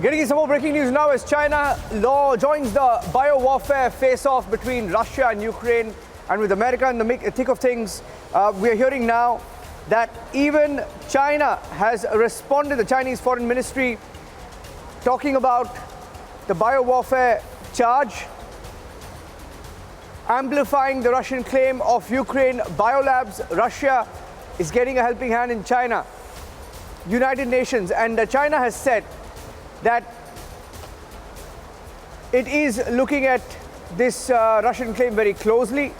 Getting you some more breaking news now as China joins the biowarfare face-off between Russia and Ukraine, and with America in the thick of things. We are hearing now that even China has responded, the Chinese Foreign Ministry, talking about the biowarfare charge, amplifying the Russian claim of Ukraine biolabs. Russia is getting a helping hand in China. United Nations, and China has said that it is looking at this Russian claim very closely,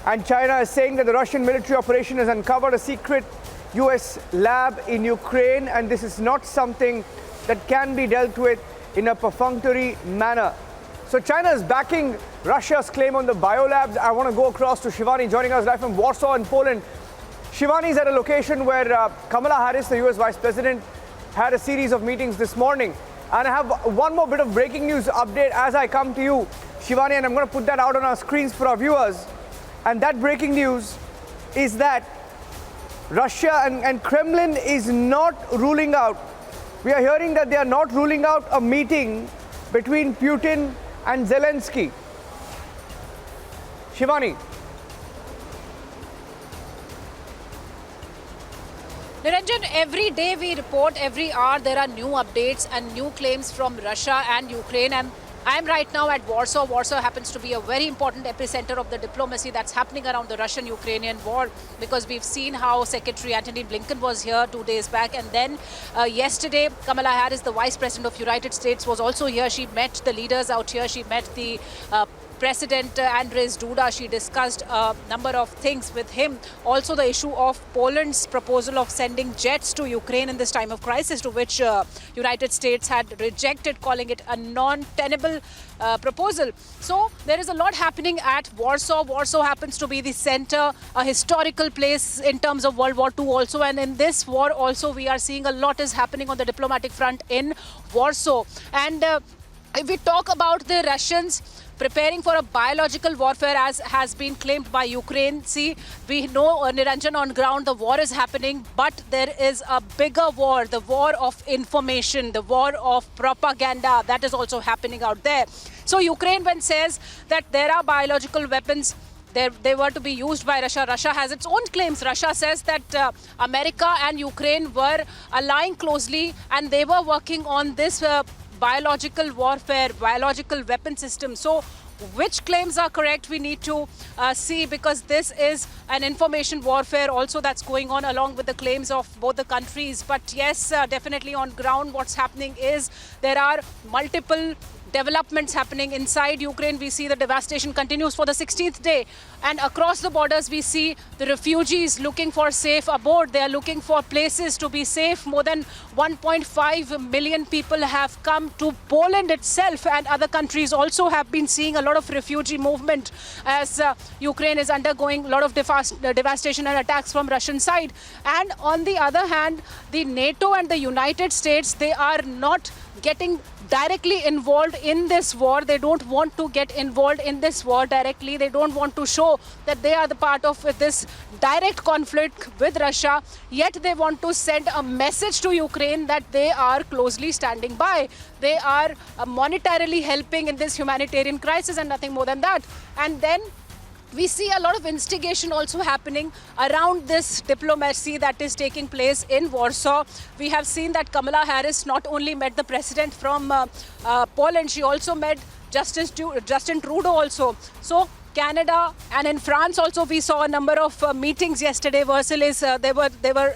and China is saying that the Russian military operation has uncovered a secret US lab in Ukraine, and this is not something that can be dealt with in a perfunctory manner. So China is backing Russia's claim on the biolabs. I want to go across to Shivani, joining us live from Warsaw in Poland. Shivani is at a location where Kamala Harris, the US Vice President, had a series of meetings this morning. And I have one more bit of breaking news update as I come to you, Shivani, and I'm going to put that out on our screens for our viewers. And that breaking news is that Russia and Kremlin is not ruling out. We are hearing that they are not ruling out a meeting between Putin and Zelensky. Shivani. Niranjan, every day we report, every hour there are new updates and new claims from Russia and Ukraine. And I'm right now at Warsaw. Warsaw happens to be a very important epicenter of the diplomacy that's happening around the Russian-Ukrainian war, because we've seen how Secretary Antony Blinken was here 2 days back, and then yesterday Kamala Harris, the Vice President of the United States, was also here. She met the leaders out here. She met the President Andrzej Duda. She discussed a number of things with him. Also the issue of Poland's proposal of sending jets to Ukraine in this time of crisis, to which United States had rejected, calling it a non-tenable proposal. So there is a lot happening at Warsaw. Warsaw happens to be the center, a historical place in terms of World War II also. And in this war also we are seeing a lot is happening on the diplomatic front in Warsaw. And if we talk about the Russians preparing for a biological warfare, as has been claimed by Ukraine. See, we know, Niranjan, on ground the war is happening, but there is a bigger war, the war of information, the war of propaganda that is also happening out there. So Ukraine, when says that there are biological weapons, they were to be used by Russia. Russia has its own claims. Russia says that America and Ukraine were allying closely and they were working on this biological warfare, biological weapon system. So which claims are correct, we need to see, because this is an information warfare also that's going on along with the claims of both the countries. But yes, definitely on ground what's happening is there are multiple developments happening inside Ukraine. We see the devastation continues for the 16th day, and across the borders we see the refugees looking for safe abode. They are looking for places to be safe. More than 1.5 million people have come to Poland itself, and other countries also have been seeing a lot of refugee movement as Ukraine is undergoing a lot of devastation and attacks from Russian side. And on the other hand, the NATO and the United States, they are not getting directly involved in this war. They don't want to get involved in this war directly. They don't want to show that they are the part of this direct conflict with Russia. Yet they want to send a message to Ukraine that they are closely standing by. They are monetarily helping in this humanitarian crisis and nothing more than that. And then we see a lot of instigation also happening around this diplomacy that is taking place in Warsaw. We have seen that Kamala Harris not only met the president from Poland, she also met Justin Trudeau also. So Canada and in France also we saw a number of meetings yesterday. There were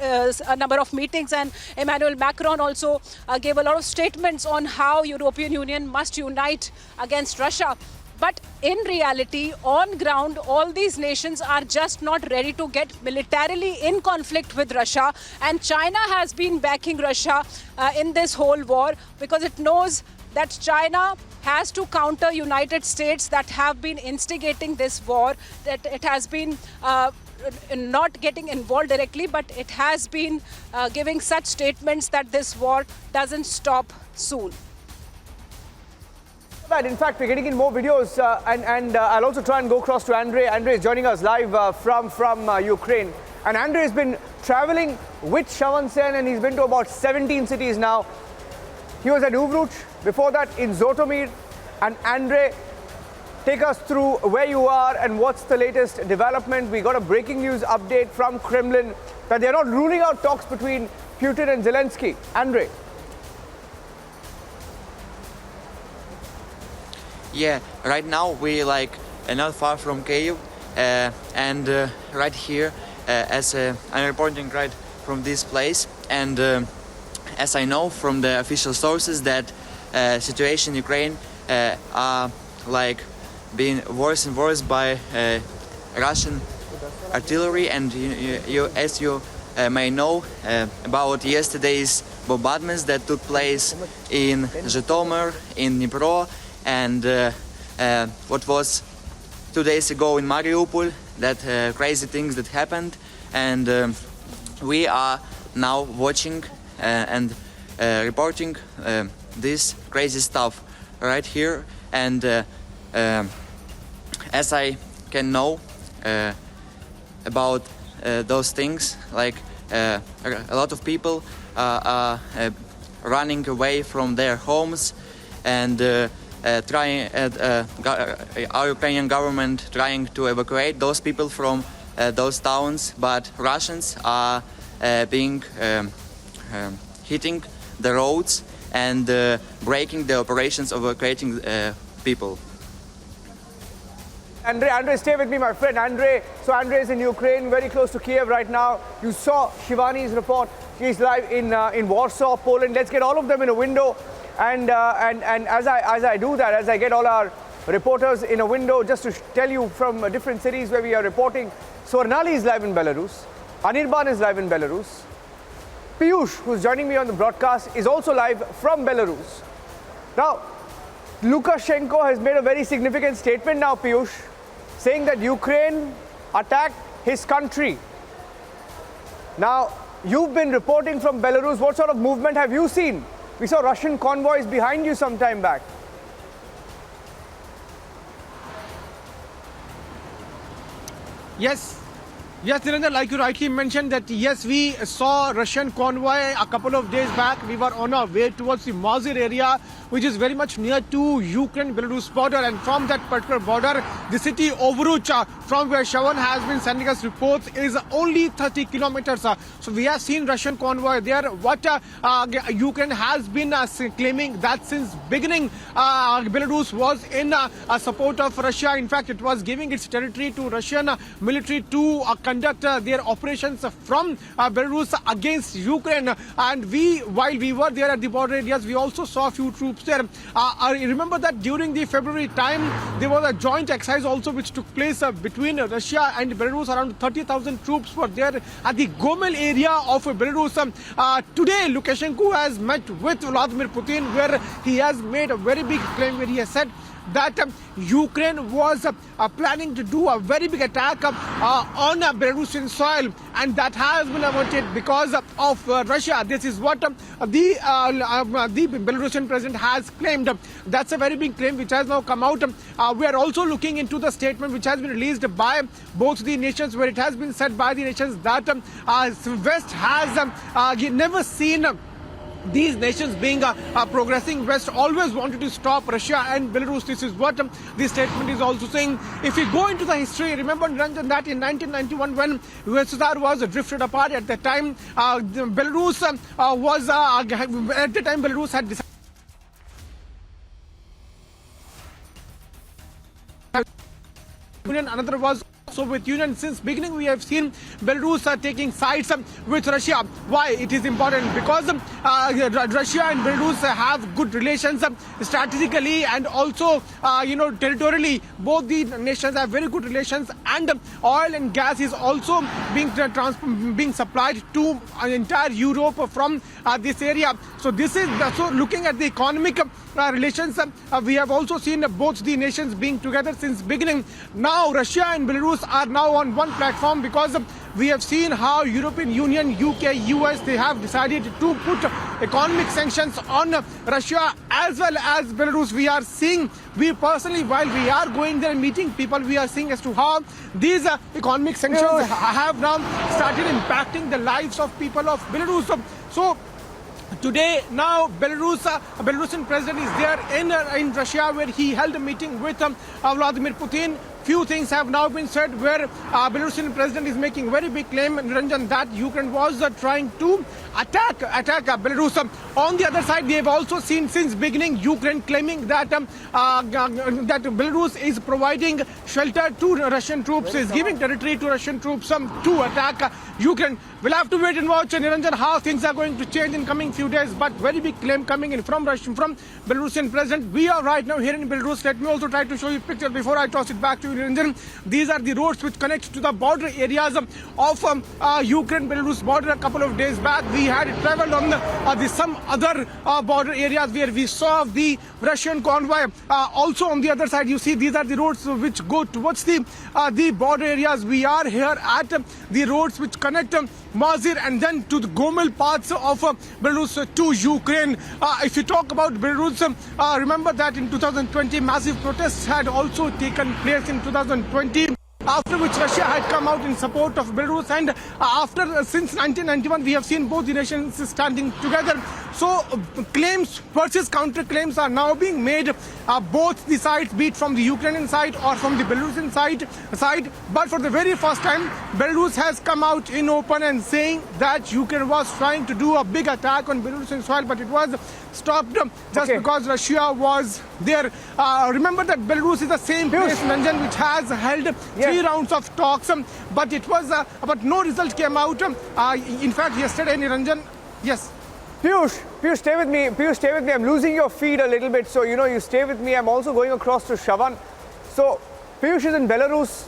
a number of meetings, and Emmanuel Macron also gave a lot of statements on how European Union must unite against Russia. But in reality, on ground, all these nations are just not ready to get militarily in conflict with Russia. And China has been backing Russia in this whole war, because it knows that China has to counter United States that have been instigating this war, that it has been not getting involved directly, but it has been giving such statements that this war doesn't stop soon. In fact, we're getting in more videos, and I'll also try and go across to Andre. Andre is joining us live from Ukraine. And Andre has been traveling with Shawan Sen, and he's been to about 17 cities now. He was at Uvruch, before that in Zotomir. And Andrei, take us through where you are and what's the latest development. We got a breaking news update from Kremlin that they're not ruling out talks between Putin and Zelensky. Andrei. Yeah, right now we not far from Kyiv, and right here, I'm reporting right from this place, and as I know from the official sources that situation in Ukraine are being worse and worse by Russian artillery, and as you may know about yesterday's bombardments that took place in Zhytomyr, in Dnipro, and what was 2 days ago in Mariupol, that crazy things that happened, and we are now watching and reporting this crazy stuff right here, and as I can know about those things, a lot of people are running away from their homes, and our Ukrainian government trying to evacuate those people from those towns, but Russians are hitting the roads and breaking the operations of evacuating people. Andrei, stay with me, my friend. Andrei is in Ukraine, very close to Kiev right now. You saw Shivani's report. She's live in Warsaw, Poland. Let's get all of them in a window. And as I do that, as I get all our reporters in a window, just to tell you from different cities where we are reporting, Swarnali is live in Belarus. Anirban is live in Belarus. Piyush, who's joining me on the broadcast, is also live from Belarus. Now, Lukashenko has made a very significant statement now, Piyush, saying that Ukraine attacked his country. Now, you've been reporting from Belarus. What sort of movement have you seen? We saw Russian convoys behind you some time back. Yes, Nirendra, like you rightly mentioned that yes, we saw Russian convoy a couple of days back. We were on our way towards the Mazir area, which is very much near to Ukraine-Belarus border, and from that particular border, the city Ovruch, from where Shawan has been sending us reports, is only 30 kilometers. So we have seen Russian convoy there. What Ukraine has been claiming that since beginning, Belarus was in support of Russia. In fact, it was giving its territory to Russian military to conduct their operations from Belarus against Ukraine. And while we were there at the border areas, we also saw a few troops there. I remember that during the February time, there was a joint exercise also which took place between Russia and Belarus. Around 30,000 troops were there at the Gomel area of Belarus. Today, Lukashenko has met with Vladimir Putin, where he has made a very big claim, where he has said that Ukraine was planning to do a very big attack on Belarusian soil, and that has been averted because of Russia. This is what the Belarusian president has claimed. That's a very big claim which has now come out. We are also looking into the statement which has been released by both the nations, where it has been said by the nations that West has never seen these nations being progressing. West always wanted to stop Russia and Belarus. This is what this statement is also saying. If we go into the history, remember Niranjan, that in 1991 when USSR was drifted apart, at that time Belarus was at the time Belarus had decided another was Soviet Union. Since beginning, we have seen Belarus taking sides with Russia. Why it is important? Because Russia and Belarus have good relations strategically and also territorially. Both the nations have very good relations, and oil and gas is also being supplied to entire Europe from this area. So this is so looking at the economic relations. We have also seen both the nations being together since beginning. Now Russia and Belarus are now on one platform, because we have seen how European Union, UK, US, they have decided to put economic sanctions on Russia as well as Belarus. We are seeing, we personally, while we are going there and meeting people, we are seeing as to how these economic sanctions have now started impacting the lives of people of Belarus. So Today, now Belarusian president is there in Russia, where he held a meeting with Vladimir Putin. Few things have now been said where Belarusian president is making very big claim, Niranjan, that Ukraine was trying to attack Belarus. On the other side, we have also seen since beginning Ukraine claiming that that Belarus is providing shelter to Russian troops, is giving territory to Russian troops to attack Ukraine. We'll have to wait and watch, Niranjan, how things are going to change in coming few days. But very big claim coming in from Belarusian president. We are right now here in Belarus. Let me also try to show you pictures before I toss it back to you, Niranjan. These are the roads which connect to the border areas of Ukraine-Belarus border. A couple of days back, we had traveled on some other border areas where we saw the Russian convoy. Also on the other side, you see these are the roads which go towards the border areas. We are here at the roads which connect Mazir and then to the Gomel parts of Belarus to Ukraine. If you talk about Belarus, remember that in 2020 massive protests had also taken place in 2020. After which Russia had come out in support of Belarus, and since 1991 we have seen both the nations standing together. So claims versus counter claims are now being made, both the sides, be it from the Ukrainian side or from the Belarusian side. But for the very first time, Belarus has come out in open and saying that Ukraine was trying to do a big attack on Belarusian soil, but it was stopped just because Russia was there. Remember that Belarus is the same place, Ranjan, which has held 3 rounds of talks, but it was but no result came out. In fact, yesterday, Niranjan, yes. Piyush, stay with me. Piyush, stay with me. I'm losing your feed a little bit, so you stay with me. I'm also going across to Shavan. So Piyush is in Belarus,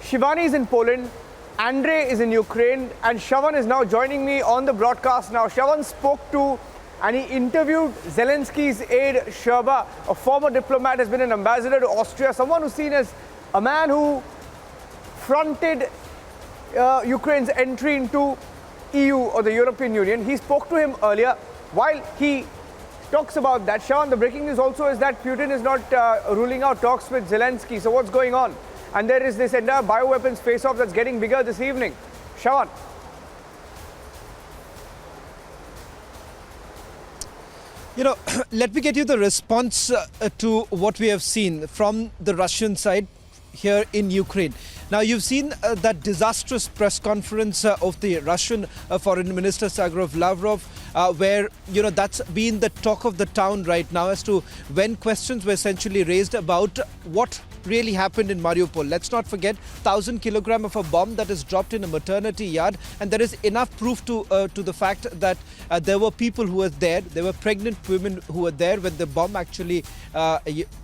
Shivani is in Poland, Andrei is in Ukraine, and Shavan is now joining me on the broadcast. Now, Shavan spoke to and he interviewed Zelensky's aide, Sherba, a former diplomat, has been an ambassador to Austria, someone who's seen as a man who fronted Ukraine's entry into EU or the European Union. He spoke to him earlier. While he talks about that, Shavan, the breaking news also is that Putin is not ruling out talks with Zelensky. So what's going on? And there is this entire bioweapons face-off that's getting bigger this evening. Shavan. Let me get you the response to what we have seen from the Russian side here in Ukraine. Now, you've seen that disastrous press conference of the Russian Foreign Minister Sergei Lavrov, where, that's been the talk of the town right now as to when questions were essentially raised about what really happened in Mariupol. Let's not forget 1,000 kilograms of a bomb that is dropped in a maternity yard, and there is enough proof to the fact that there were people who were there. There were pregnant women who were there when the bomb actually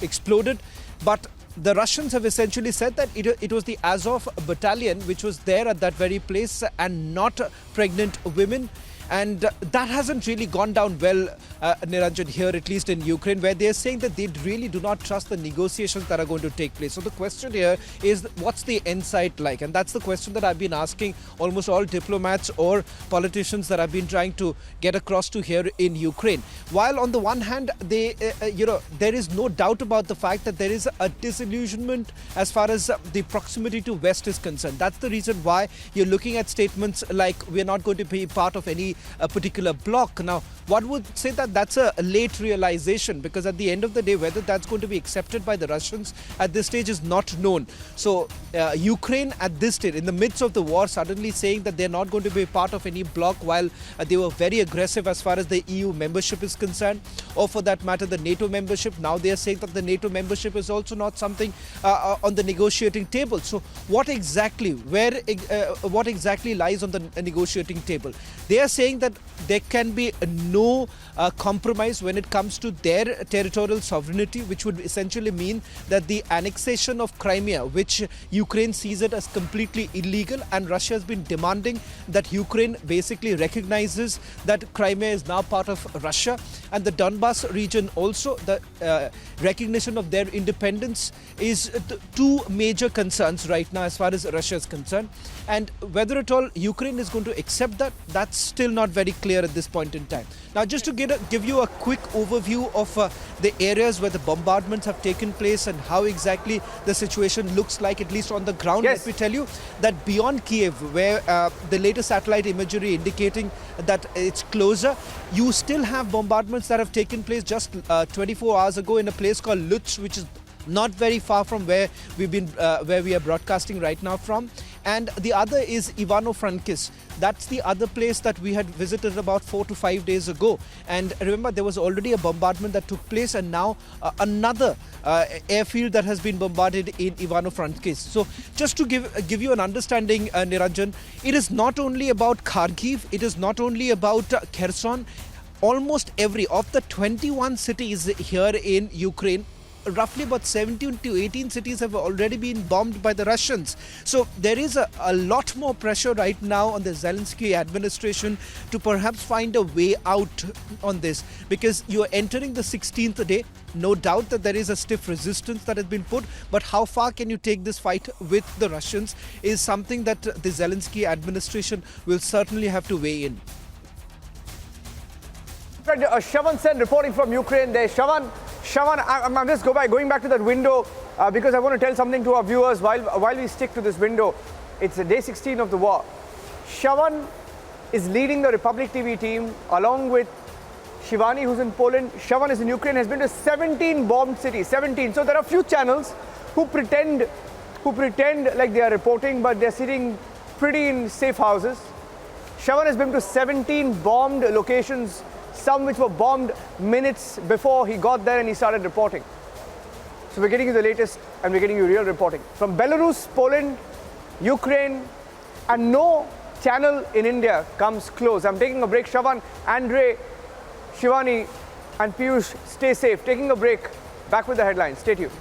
exploded. But the Russians have essentially said that it was the Azov battalion which was there at that very place and not pregnant women. And that hasn't really gone down well, Niranjan, here, at least in Ukraine, where they're saying that they really do not trust the negotiations that are going to take place. So the question here is, what's the end sight like? And that's the question that I've been asking almost all diplomats or politicians that I've been trying to get across to here in Ukraine. While on the one hand, there is no doubt about the fact that there is a disillusionment as far as the proximity to West is concerned. That's the reason why you're looking at statements like, we're not going to be part of any a particular bloc. Now, one would say that that's a late realization, because at the end of the day, whether that's going to be accepted by the Russians at this stage is not known. So Ukraine at this stage, in the midst of the war, suddenly saying that they're not going to be part of any bloc, while they were very aggressive as far as the EU membership is concerned, or for that matter the NATO membership. Now they are saying that the NATO membership is also not something on the negotiating table. So what exactly lies on the negotiating table? They are saying that there can be no compromise when it comes to their territorial sovereignty, which would essentially mean that the annexation of Crimea, which Ukraine sees it as completely illegal, and Russia has been demanding that Ukraine basically recognizes that Crimea is now part of Russia, and the Donbas region also, the recognition of their independence is two major concerns right now as far as Russia is concerned. And whether at all Ukraine is going to accept that, that's still not very clear at this point in time. Now, just to give you a quick overview of the areas where the bombardments have taken place and how exactly the situation looks like, at least on the ground, Yes. let me tell you that beyond Kiev, where the latest satellite imagery indicating that it's closer, you still have bombardments that have taken place just 24 hours ago in a place called Lutsk, which is not very far from where we are broadcasting right now from. And the other is Ivano-Frankivsk. That's the other place that we had visited about 4 to 5 days ago. And remember, there was already a bombardment that took place, and now another airfield that has been bombarded in Ivano-Frankivsk. So just to give you an understanding, Niranjan, it is not only about Kharkiv, it is not only about Kherson. Almost every of the 21 cities here in Ukraine, roughly about 17 to 18 cities have already been bombed by the Russians. So there is a lot more pressure right now on the Zelensky administration to perhaps find a way out on this, because you are entering the 16th day. No doubt that there is a stiff resistance that has been put, but how far can you take this fight with the Russians is something that the Zelensky administration will certainly have to weigh in. Shavan Sen reporting from Ukraine there. Shavan, I'm just going back to that window because I want to tell something to our viewers while we stick to this window. It's day 16 of the war. Shavan is leading the Republic TV team along with Shivani, who's in Poland. Shavan is in Ukraine, has been to 17 bombed cities, 17. So there are a few channels who pretend like they are reporting, but they're sitting pretty in safe houses. Shavan has been to 17 bombed locations, some which were bombed minutes before he got there and he started reporting. So we're getting you the latest and we're getting you real reporting. From Belarus, Poland, Ukraine, and no channel in India comes close. I'm taking a break. Shavan, Andre, Shivani, and Piyush, stay safe. Taking a break. Back with the headlines. Stay tuned.